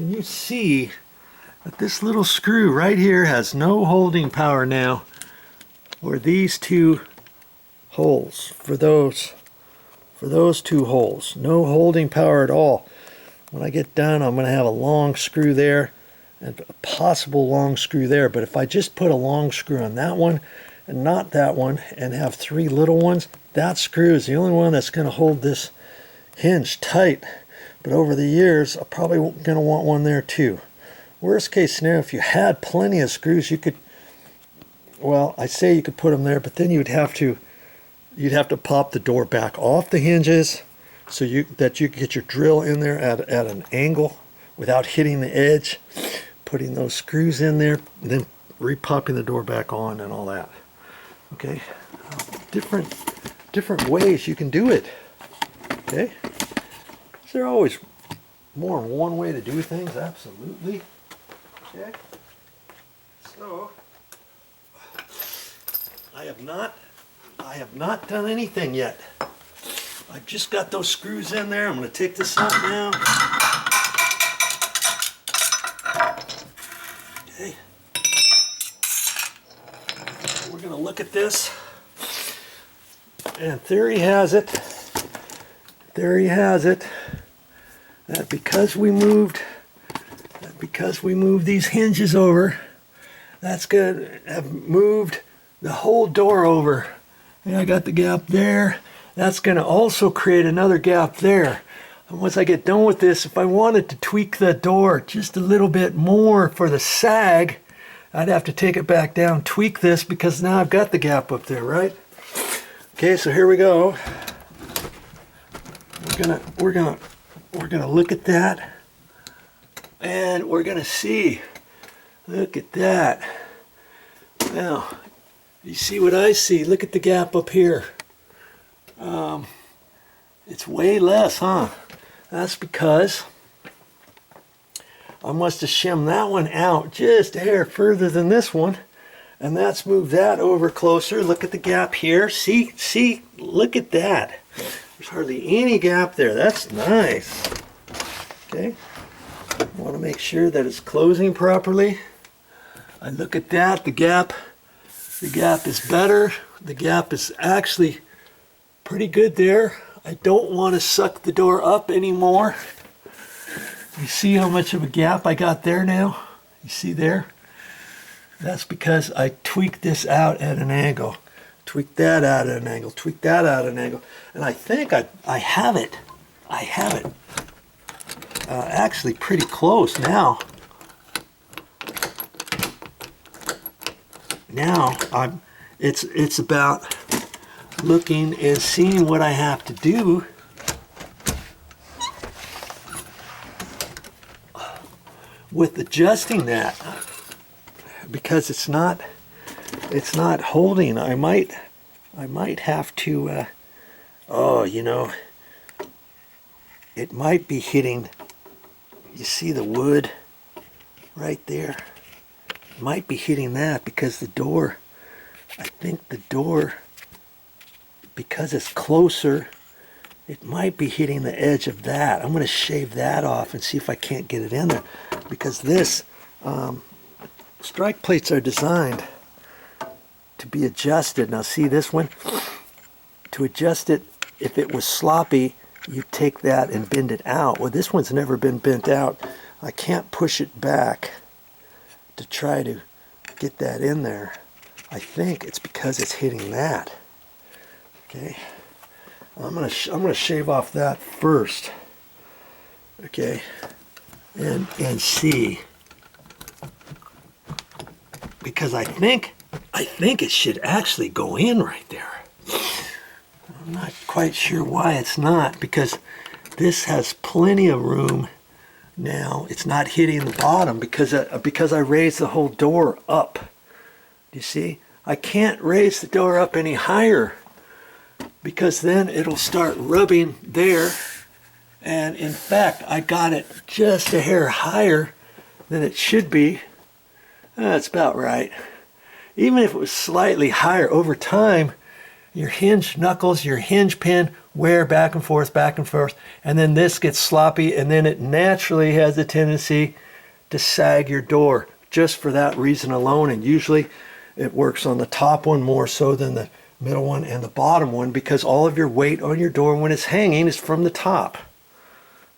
can you see that this little screw right here has no holding power now, or these two holes, for those two holes, no holding power at all. When I get done, I'm going to have a long screw there and a possible long screw there, but if I just put a long screw on that one and not that one and have three little ones, that screw is the only one that's going to hold this hinge tight. But over the years, I'm probably going to want one there too. Worst case scenario, if you had plenty of screws, you could, well, I say you could put them there, but then you'd have to pop the door back off the hinges so that you could get your drill in there at an angle without hitting the edge, putting those screws in there, and then repopping the door back on and all that. Okay, different ways you can do it. Okay, is there always more than one way to do things? Absolutely. Okay, so I have not done anything yet. I've just got those screws in there. I'm going to take this out now. Okay. We're going to look at this. And theory has it that because we moved these hinges over, that's going to have moved the whole door over. And I got the gap there. That's going to also create another gap there. And once I get done with this, if I wanted to tweak the door just a little bit more for the sag, I'd have to take it back down, tweak this, because now I've got the gap up there, right? Okay, so here we go. We're gonna look at that, and we're gonna see. Look at that. Now, you see what I see? Look at the gap up here. It's way less, huh? That's because I must have shimmed that one out just a hair further than this one, and that's moved that over closer. Look at the gap here. See, look at that. There's hardly any gap there. That's nice. Okay, I want to make sure that it's closing properly. I look at that. The gap is better. The gap is actually pretty good there. I don't want to suck the door up anymore. You see how much of a gap I got there now? You see there? That's because I tweaked this out at an angle. Tweak that out at an angle. Tweak that out at an angle. And I think I have it. I have it actually pretty close now. Now it's about looking and seeing what I have to do with adjusting that, because it's not holding. I might have to oh, you know, it might be hitting. You see the wood right there? It might be hitting that because the door, I think the door, because it's closer, it might be hitting the edge of that. I'm going to shave that off and see if I can't get it in there, because this strike plates are designed to be adjusted. Now see this one? To adjust it, if it was sloppy, you take that and bend it out. Well, this one's never been bent out. I can't push it back to try to get that in there. I think it's because it's hitting that. Okay, I'm gonna shave off that first. Okay, and see, because I think it should actually go in right there. I'm not quite sure why it's not, because this has plenty of room now. It's not hitting the bottom because I raised the whole door up. You see, I can't raise the door up any higher, because then it'll start rubbing there. And in fact, I got it just a hair higher than it should be. That's about right. Even if it was slightly higher over time, hinge knuckles, your hinge pin wear back and forth, and then this gets sloppy, and then it naturally has a tendency to sag your door just for that reason alone. And usually it works on the top one more so than the middle one and the bottom one, because all of your weight on your door when it's hanging is from the top.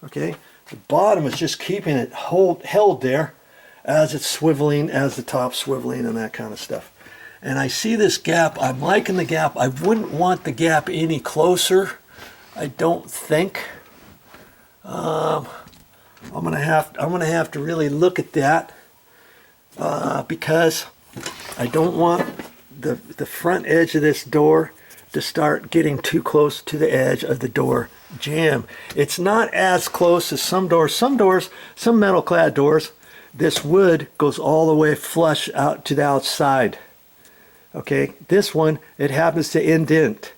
Okay, the bottom is just keeping it held there as it's swiveling, as the top's swiveling, and that kind of stuff. And I see this gap. I'm liking the gap. I wouldn't want the gap any closer, I don't think. I'm gonna have to really look at that because I don't want the front edge of this door to start getting too close to the edge of the door jamb. It's not as close as some doors. Some metal clad doors, this wood goes all the way flush out to the outside. Okay, this one, it happens to indent.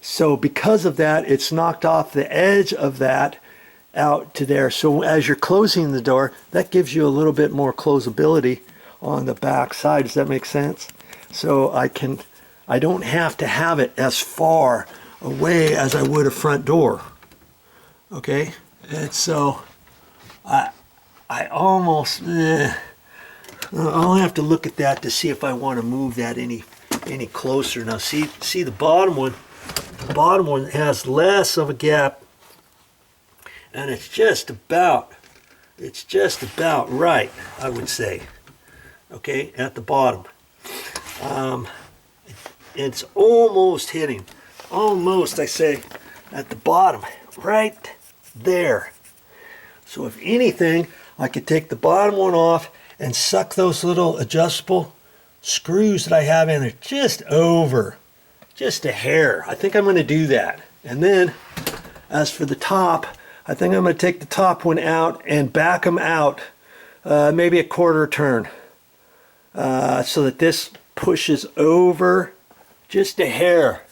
So because of that, it's knocked off the edge of that out to there. So as you're closing the door, that gives you a little bit more closability on the back side. Does that make sense? So I don't have to have it as far away as I would a front door. Okay, and so I almost, I'll have to look at that to see if I want to move that any closer. Now see the bottom one has less of a gap, and it's just about right, I would say. Okay, at the bottom. It's almost hitting, almost, I say, at the bottom, right there. So if anything, I could take the bottom one off and suck those little adjustable screws that I have in there just over, just a hair. I think I'm going to do that. And then as for the top, I think I'm going to take the top one out and back them out maybe a quarter turn so that this pushes over just a hair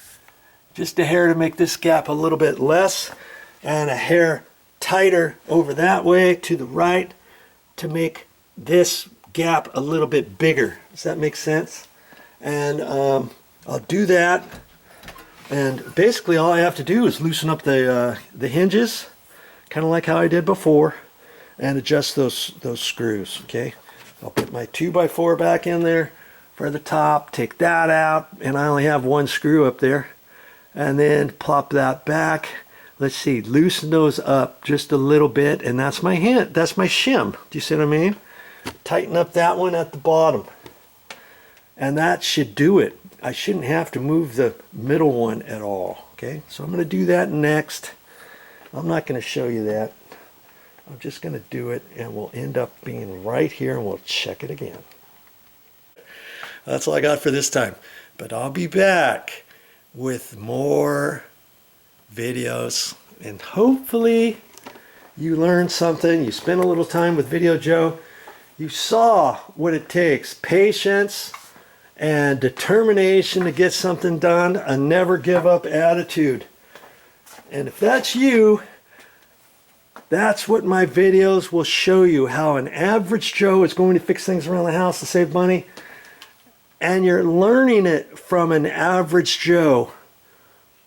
to make this gap a little bit less, and a hair tighter over that way to the right to make this gap a little bit bigger. Does that make sense? And I'll do that, and basically all I have to do is loosen up the hinges, kind of like how I did before, and adjust those screws. Okay, I'll put my 2x4 back in there for the top, take that out, and I only have one screw up there, and then plop that back. Let's see, loosen those up just a little bit, and that's my hint, that's my shim. Do you see what I mean? Tighten up that one at the bottom, and that should do it. I shouldn't have to move the middle one at all. Okay, so I'm going to do that next. I'm not going to show you that. I'm just going to do it, and we'll end up being right here, and we'll check it again. That's all I got for this time, but I'll be back with more videos, and hopefully you learned something. You spent a little time with VideoJoe. You saw what it takes: patience and determination to get something done, a never give up attitude. And if that's you, that's what my videos will show you, how an average Joe is going to fix things around the house to save money. And you're learning it from an average Joe.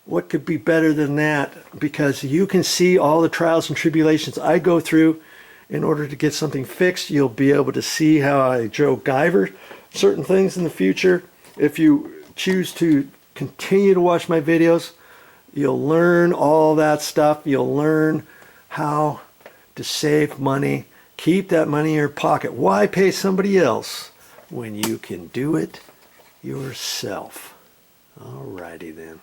What could be better than that? Because you can see all the trials and tribulations I go through in order to get something fixed. You'll be able to see how I Joe Guyver certain things in the future. If you choose to continue to watch my videos, you'll learn all that stuff. You'll learn how to save money, keep that money in your pocket. Why pay somebody else when you can do it yourself? Alrighty then.